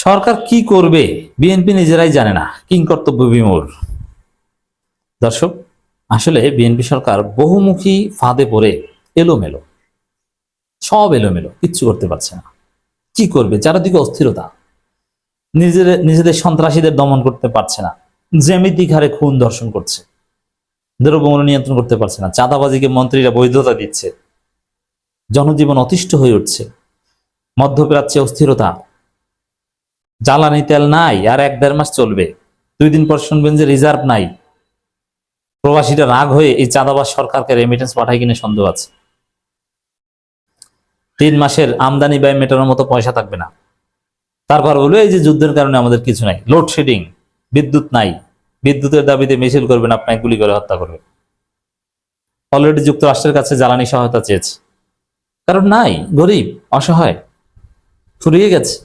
সরকার কি করবে বিএনপি নিজেরাই জানে না, কিংকর্তব্য বিমূঢ়। দর্শক, আসলে বিএনপি সরকার বহুমুখী ফাঁদে পড়ে এলোমেলো, সব এলোমেলো, কিচ্ছু করতে পারছে না। কি করবে? চারিদিকে অস্থিরতা, নিজেদের সন্ত্রাসীদের দমন করতে পারছে না, জ্যামিতিক হারে খুন ধর্ষণ করছে, দ্রব্যমূল্য নিয়ন্ত্রণ করতে পারছে না, চাঁদাবাজিকে মন্ত্রীরা বৈধতা দিচ্ছে, জনজীবন অতিষ্ঠ হয়ে উঠছে, মধ্যপ্রাচ্যে অস্থিরতা, জ্বালানি তেল নাই, আর 1-1.5 মাস চলবে। 2 দিন পর শুনবেন যে রিজার্ভ নাই। প্রবাসীরা রাগ হয়ে এই চাঁদাবাজ সরকারকে রেমিটেন্স পাঠায় কিনে সন্দেহ আছে। 3 মাসের আমদানি ব্যয় মেটানোর মতো পয়সা থাকবে না। তারপর বলবে এই যে যুদ্ধের কারণে আমাদের কিছু নাই, লোডশেডিং, বিদ্যুৎ নাই, বিদ্যুতের দাবিতে মিছিল করবেন, আপনাকে গুলি করে হত্যা করবে। অলরেডি যুক্তরাষ্ট্রের কাছে জ্বালানি সহায়তা চেয়েছে, কারণ নাই, গরিব, অসহায়, ফুরিয়ে গেছে।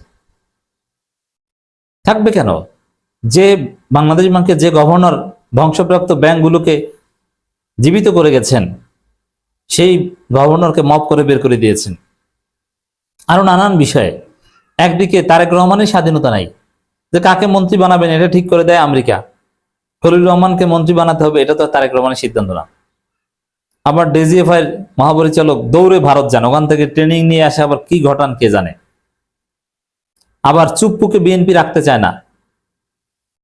থাকবে কেন? যে বাংলাদেশ ব্যাংকে যে গভর্নর ধ্বংসপ্রাপ্ত ব্যাংকগুলোকে জীবিত করে গেছেন, সেই গভর্নরকে মপ করে বের করে দিয়েছেন। আরো নানান বিষয়ে। একদিকে তারেক রহমানের স্বাধীনতা নাই, যে কাকে মন্ত্রী বানাবেন এটা ঠিক করে দেয় আমেরিকা। খলিলুর রহমানকে মন্ত্রী বানাতে হবে, এটা তো তারেক রহমানের সিদ্ধান্ত না। আবার ডিজিএফআই এর মহাপরিচালক দৌড়ে ভারত যান, ওখান থেকে ট্রেনিং নিয়ে আসে, আবার কি ঘটান কে জানে। আবার চুপ্পুকে বিএনপি রাখতে চায় না,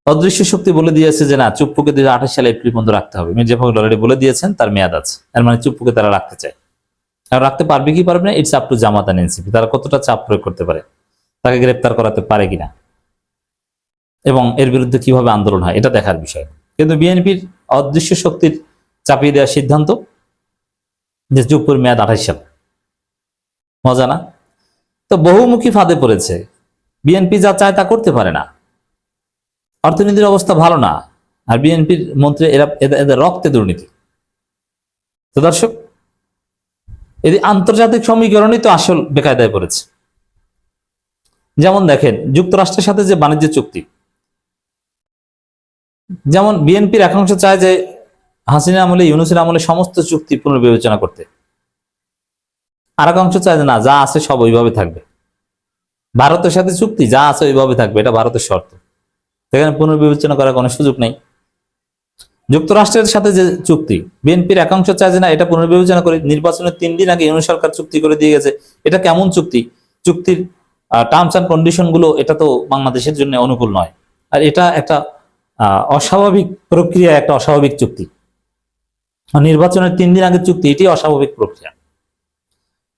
অদৃশ্য শক্তি বলে দিয়েছে যে না, চুপ্পুকে 2028 সালে এপ্রিল পর্যন্ত রাখতে হবে। মির্জা ফখরুল অলরেডি বলে দিয়েছেন তার মেয়াদ আছে, এর মানে চুপ্পুকে তারা রাখতে চায়। আর রাখতে পারবে কি পারবে না, it's up to Jamaat and NCP, তারা কতটা চাপ প্রয়োগ করতে পারে, তাকে গ্রেপ্তার করাতে পারে কিনা, এবং এর বিরুদ্ধে কিভাবে আন্দোলন হয়, এটা দেখার বিষয়। কিন্তু বিএনপির অদৃশ্য শক্তির চাপিয়ে দেওয়ার সিদ্ধান্ত যে চুপ্পুর মেয়াদ 28 সাল। মজা না? তো বহুমুখী ফাঁদে পড়েছে। বিএনপি যা চায় তা করতে পারে না। অর্থনীতির অবস্থা ভালো না, আর বিএনপির মন্ত্রী এদের রক্তে দুর্নীতি। তো দর্শক, এই আন্তর্জাতিক সমীকরণই তো আসল বেকায়দায় পড়েছে। যেমন দেখেন, যুক্তরাষ্ট্রের সাথে যে বাণিজ্য চুক্তি, যেমন বিএনপির একাংশ চায় যে হাসিনা আমলে, ইউনূসের আমলে সমস্ত চুক্তি পুনর্বিবেচনা করতে, আর একাংশ চায় যে না, যা আছে সব ওইভাবে থাকবে। ভারতের সাথে চুক্তি, যা আছে ওইভাবে থাকবে, এটা ভারতের শর্ত, সেখানে পুনর্বিবেচনা করার কোনো সুযোগ নেই। যুক্তরাষ্ট্রের সাথে যে চুক্তি, বিএনপির একাংশ চায় যে না, এটা পুনর্বিবেচনা করে, নির্বাচনের 3 দিন আগে ইউনূস সরকার চুক্তি করে দিয়ে গেছে, এটা কেমন চুক্তি, চুক্তির টার্মস অ্যান্ড কন্ডিশন গুলো এটা তো বাংলাদেশের জন্য অনুকূল নয়, আর এটা একটা অস্বাভাবিক প্রক্রিয়া, একটা অস্বাভাবিক চুক্তি। নির্বাচনের 3 দিন আগের চুক্তি, এটি অস্বাভাবিক প্রক্রিয়া।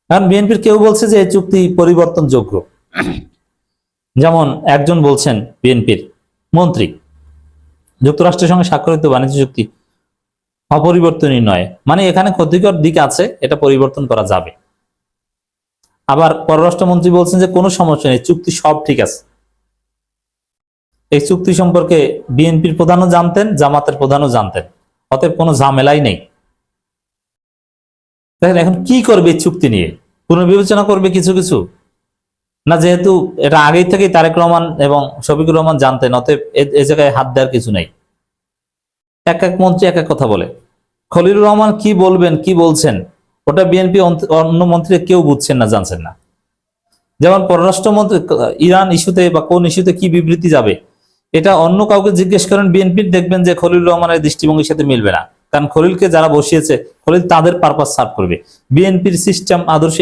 কারণ বিএনপির কেউ বলছে যে এই চুক্তি পরিবর্তনযোগ্য। যেমন একজন বলছেন বিএনপির মন্ত্রী, যুক্তরাষ্ট্রের সঙ্গে স্বাক্ষরিত বাণিজ্য চুক্তি অপরিবর্তনীয় নয়, মানে এখানে ক্ষতিকর দিক আছে, এটা পরিবর্তন করা যাবে। আবার পররাষ্ট্রমন্ত্রী বলছেন যে কোনো সমস্যা নেই, চুক্তি সব ঠিক আছে। এই চুক্তি সম্পর্কে বিএনপির প্রধানও জানতেন, জামাতের প্রধানও জানতেন, অতএব কোনো ঝামেলাই নেই। দেখেন এখন কি করবে এই চুক্তি নিয়ে? পুনর্বিবেচনা করবে কিছু কিছু না, যেহেতু এটা আগেই থেকেই তারেক রহমান এবং শফিকুর রহমান জানতেন, অতএব এ জায়গায় হাত দেওয়ার কিছু নেই। এক এক মন্ত্রী এক এক কথা বলে। খলিলুর রহমান কি বলবেন, কি বলছেন, ওটা বিএনপি অন্য মন্ত্রী কেউ বুঝছেন না, জানছেন না। যেমন পররাষ্ট্রমন্ত্রী ইরান ইস্যুতে বা কোন ইস্যুতে কি বিবৃতি যাবে, এটা অন্য কাউকে জিজ্ঞেস করেন বিএনপির, দেখবেন যে খলিলুর রহমানের দৃষ্টিভঙ্গির সাথে মিলবে না। কারণ খলিলকে যারা বসিয়েছে, খলিল তাদের পারপাস সার্ভ করবে, বিএনপির সিস্টেম আদর্শ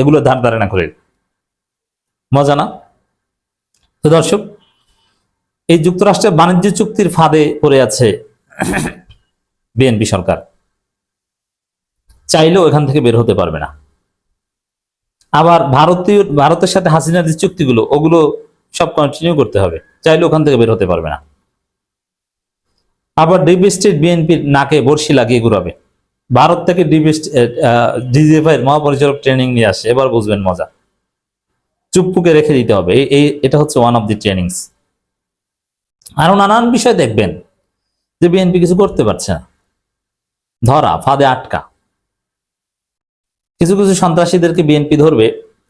এগুলো ধার ধারে না খলিল। মজা না? তো দর্শক, এই যুক্তরাষ্ট্রের বাণিজ্য চুক্তির ফাঁদে পড়ে আছে বিএনপি সরকার, চাইলেও এখান থেকে বের হতে পারবে না। আবার ভারতের সাথে হাসিনার যে চুক্তিগুলো, ওগুলো সব কন্টিনিউ করতে হবে, চাইলে ওখান থেকে বের হতে পারবে না। আবার ডিপ স্টেট বিএনপির নাকে বর্ষি লাগিয়ে ঘুরাবে। ভারত থেকে ডিজিএফআই এর মহাপরিচালক ট্রেনিং নিয়ে আসে, এবার বুঝবেন মজা। চুপ্পুকে রেখে দিতে হবে, এটা হচ্ছে ওয়ান অফ দি ট্রেনিংস। আরো নানান বিষয় দেখবেন যে বিএনপি কিছু করতে পারছে না, ধরা ফাঁদে আটকা। কিছু কিছু সন্ত্রাসীদেরকে বিএনপি ধরবে,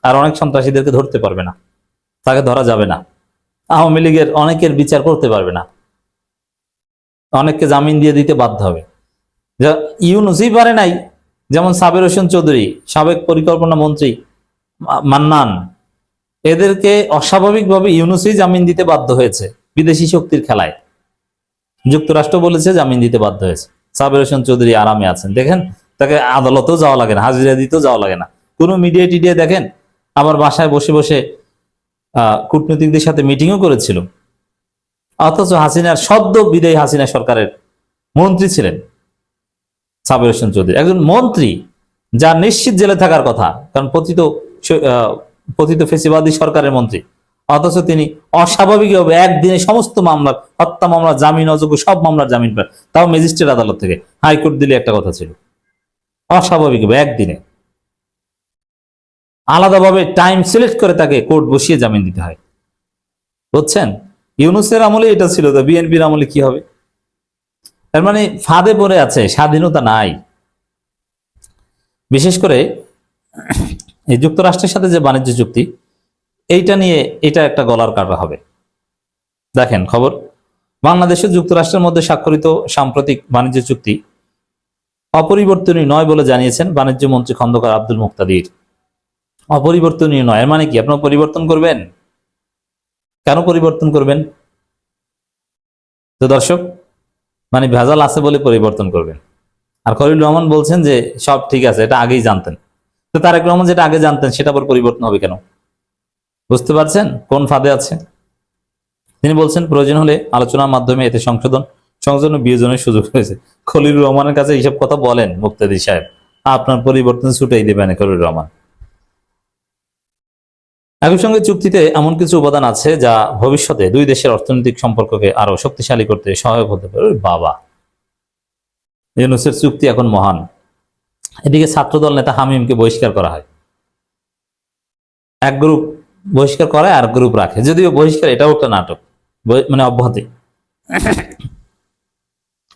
আর অনেক সন্ত্রাসীদেরকে ধরতে পারবে না, তাকে ধরা যাবে না। আওয়ামী লীগের অনেকের বিচার করতে পারবে না, অনেককে জামিন দিয়ে দিতে বাধ্য হবে। ইউনূসই পারে নাই, যেমন সাবের হোসেন চৌধুরী, সাবেক পরিকল্পনা মন্ত্রী মান্নান, এদেরকে অস্বাভাবিকভাবে ইউনূসই জামিন দিতে বাধ্য হয়েছে বিদেশি শক্তির খেলায়। যুক্তরাষ্ট্র বলেছে জামিন দিতে বাধ্য হয়েছে। সাবের হোসেন চৌধুরী আরামে আছেন, দেখেন তাকে আদালতেও যাওয়া লাগে না, হাজিরা দিতেও যাওয়া লাগে না, কোনো মিডিয়া টিডিয়া দেখেন আবার বাসায় বসে বসে কূটনীতিকদের সাথে মিটিংও করেছিল। অথচ হাসিনার সদ্য বিদায়ী হাসিনা সরকারের মন্ত্রী ছিলেন সাবের হোসেন চৌধুরী, একজন মন্ত্রী যার নিশ্চিত জেলে থাকার কথা, কারণ পতিত ফেসিবাদী সরকারের মন্ত্রী। অথচ তিনি অস্বাভাবিকভাবে একদিনে সমস্ত মামলার, হত্যা মামলা, জামিন অযোগ্য সব মামলার জামিন পান, তাও ম্যাজিস্ট্রেট আদালত থেকে। হাইকোর্ট দিলে একটা কথা ছিল, অস্বাভাবিকভাবে একদিনে আলাদাভাবে টাইম সিলেক্ট করে তাকে কোর্ট বসিয়ে জামিন দিতে হয়। বুঝছেন? ইউনূসের আমলে এটা ছিল, তো বিএনপির আমলে কি হবে? তার মানে ফাঁদে পড়ে আছে, স্বাধীনতা নাই। বিশেষ করে এই যুক্তরাষ্ট্রের সাথে যে বাণিজ্য চুক্তি, এইটা নিয়ে এটা একটা গলার কাটা হবে। দেখেন খবর, বাংলাদেশ ও যুক্তরাষ্ট্রের মধ্যে স্বাক্ষরিত সাম্প্রতিক বাণিজ্য চুক্তি অপরিবর্তনীয় নয় বলে জানিয়েছেন বাণিজ্য মন্ত্রী খন্দকার আব্দুল মুক্তাদির। অপরিবর্তনীয় নয় এর মানে কি? আপনারা পরিবর্তন করবেন? কেন পরিবর্তন করবেন? তো দর্শক, মানে ভেজাল আছে বলে পরিবর্তন করবেন। আর খলিলুর রহমান বলছেন যে সব ঠিক আছে, এটা আগেই জানতেন। তো তারেক রহমান যেটা আগে জানতেন সেটা আবার পরিবর্তন হবে কেন? বুঝতে পারছেন কোন ফাঁদে আছে? তিনি বলছেন প্রয়োজন হলে আলোচনার মাধ্যমে এতে সংশোধন ও বিয়োজনের সুযোগ রয়েছে। খলিলুর রহমানের কাছে এইসব কথা বলেন মুক্তাদি সাহেব, আপনার পরিবর্তন ছুটেই দেবেন খলিলুর রহমান। একই সঙ্গে চুক্তিতে এমন কিছু উপাদান আছে যা ভবিষ্যতে দুই দেশের অর্থনৈতিক সম্পর্ককে আরো শক্তিশালী করতে সহায়ক হতে পারে। বাবা, ইউনূসের চুক্তি এখন মহান। এদিকে ছাত্রদল নেতা হামিমকে বহিষ্কার করা হয়, এক গ্রুপ বহিষ্কার করায় আর গ্রুপ রাখে, যদিও বহিষ্কার এটাও একটা নাটক, মানে অব্যাহতি।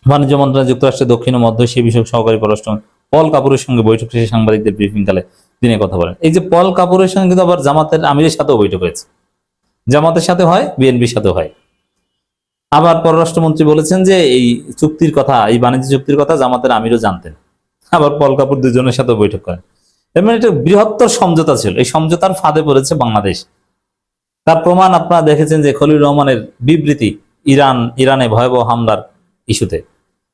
বাণিজ্য মন্ত্রণালয় যুক্তরাষ্ট্রের দক্ষিণ ও মধ্য এশিয়া বিষয়ক সহকারী পররাষ্ট্র পল কাপুরের সঙ্গে বৈঠক শেষে সাংবাদিকদের ব্রিফিংকালে তিনি কথা বলেন। এই যে পল কাপুরের সঙ্গে কিন্তু আবার জামাতের আমিরের সাথেও বৈঠক হয়েছে, জামাতের সাথে হয়, বিএনপির সাথে হয়। আবার পররাষ্ট্রমন্ত্রী বলেছেন যে এই চুক্তির কথা, এই বাণিজ্য চুক্তির কথা জামাতের আমিরও জানতেন। আবার পল কাপুর দুজনের সাথে বৈঠক করেন। এর মানে এটা বৃহত্তর সমঝোতা ছিল, এই সমঝোতার ফাঁদে পড়েছে বাংলাদেশ। তার প্রমাণ আপনারা দেখেছেন যে খলিলুর রহমানের বিবৃতি ইরানে ভয়াবহ হামলার ইস্যুতে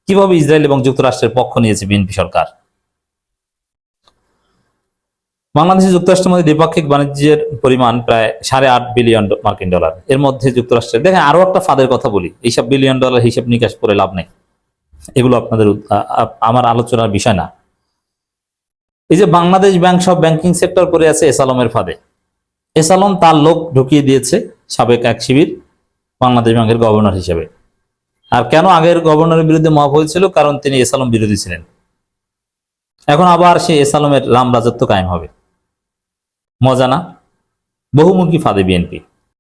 কিভাবে ইসরায়েল এবং যুক্তরাষ্ট্রের পক্ষ নিয়েছে বিএনপি সরকার। বাংলাদেশ যুক্তরাষ্ট্রের মধ্যে দ্বিপাক্ষিক বাণিজ্যের পরিমাণ প্রায় $8.5 বিলিয়ন মার্কিন ডলার। এর মধ্যে যুক্তরাষ্ট্রের, দেখেন আরো একটা ফাঁদের কথা বলি, এইসব বিলিয়ন ডলার হিসেব নিকাশ করে লাভ নেই, এগুলো আপনাদের আমার আলোচনার বিষয় না। এই যে বাংলাদেশ ব্যাংক সব ব্যাংকিং সেক্টর করে আছে এসালমের ফাঁদে। এসালম তার লোক ঢুকিয়ে দিয়েছে সাবেক এক শিবির বাংলাদেশ ব্যাংকের গভর্নর হিসেবে। আর কেন আগের গভর্নরের বিরুদ্ধে মব হয়েছিল? কারণ তিনি এসালম বিরোধী ছিলেন। এখন আবার সে এসালমের রাম রাজত্ব কায়েম হবে। মজা না? বহুমুখী ফাঁদে বিএনপি।